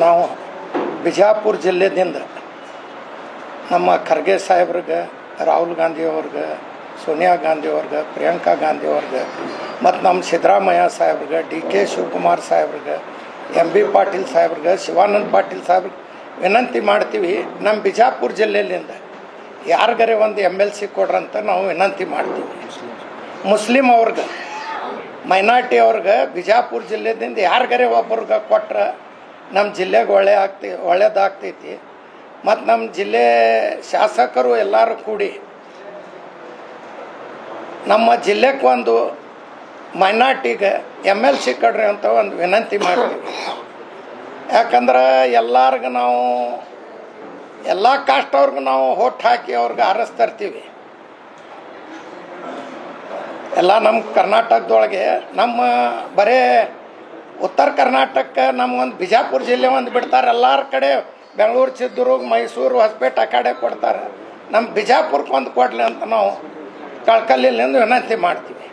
ನಾವು ಬಿಜಾಪುರ ಜಿಲ್ಲೆದಿಂದ ನಮ್ಮ ಖರ್ಗೆ ಸಾಹೇಬ್ರಿಗೆ, ರಾಹುಲ್ ಗಾಂಧಿ ಅವ್ರಿಗೆ, ಸೋನಿಯಾ ಗಾಂಧಿ ಅವ್ರಿಗೆ, ಪ್ರಿಯಾಂಕಾ ಗಾಂಧಿ ಅವ್ರಿಗೆ ಮತ್ತು ನಮ್ಮ ಸಿದ್ದರಾಮಯ್ಯ ಸಾಹೇಬ್ರಿಗೆ, DK ಶಿವಕುಮಾರ್ ಸಾಹೇಬ್ರಿಗೆ, MB ಪಾಟೀಲ್ ಸಾಹೇಬ್ರಿಗೆ, ಶಿವಾನಂದ ಪಾಟೀಲ್ ಸಾಹೇಬ್ರಿಗೆ ವಿನಂತಿ ಮಾಡ್ತೀವಿ. ನಮ್ಮ ಬಿಜಾಪುರ ಜಿಲ್ಲೆಯಿಂದ ಯಾರಿಗಾರೆ ಒಂದು MLC ಕೊಡ್ರಂತ ನಾವು ವಿನಂತಿ ಮಾಡ್ತೀವಿ. ಮುಸ್ಲಿಂ ಅವ್ರಿಗೆ, ಮೈನಾರಿಟಿ ಅವ್ರಿಗೆ ಬಿಜಾಪುರ ಜಿಲ್ಲೆದಿಂದ ಯಾರಿಗಾರೆ ಒಬ್ಬರಿಗೆ ಕೊಟ್ರೆ ನಮ್ಮ ಜಿಲ್ಲೆಗೆ ಒಳ್ಳೆಯದಾಗ್ತೈತಿ. ಮತ್ತು ನಮ್ಮ ಜಿಲ್ಲೆ ಶಾಸಕರು ಎಲ್ಲರೂ ಕೂಡಿ ನಮ್ಮ ಜಿಲ್ಲೆಗೆ ಒಂದು ಮೈನಾರಿಟಿಗೆ MLC ಕೊಡ್ರಿ ಅಂತ ಒಂದು ವಿನಂತಿ ಮಾಡ್ತೀವಿ. ಯಾಕಂದ್ರೆ ಎಲ್ಲರಿಗೂ ನಾವು ಎಲ್ಲ ಕಾಸ್ಟ್ ಅವ್ರಿಗೂ ನಾವು ಹೋಟ್ ಹಾಕಿ ಅವ್ರಿಗೆ ಆರಿಸ್ತಿರ್ತೀವಿ. ಎಲ್ಲ ನಮ್ಮ ಕರ್ನಾಟಕದೊಳಗೆ ನಮ್ಮ ಬರೇ ಉತ್ತರ ಕರ್ನಾಟಕಕ್ಕೆ ನಮಗೊಂದು ಬಿಜಾಪುರ ಜಿಲ್ಲೆ ಒಂದು ಬಿಡ್ತಾರೆ. ಎಲ್ಲರ ಕಡೆ ಬೆಂಗಳೂರು, ಚಿತ್ರದುರ್ಗ, ಮೈಸೂರು, ಹೊಸಪೇಟೆ ಆ ಕಡೆ ಕೊಡ್ತಾರೆ. ನಮ್ಮ ಬಿಜಾಪುರಕ್ಕೆ ಒಂದು ಕೊಡಲಿ ಅಂತ ನಾವು ಕಳ್ಕಲ್ಲಿಂದ ವಿನಂತಿ ಮಾಡ್ತೀವಿ.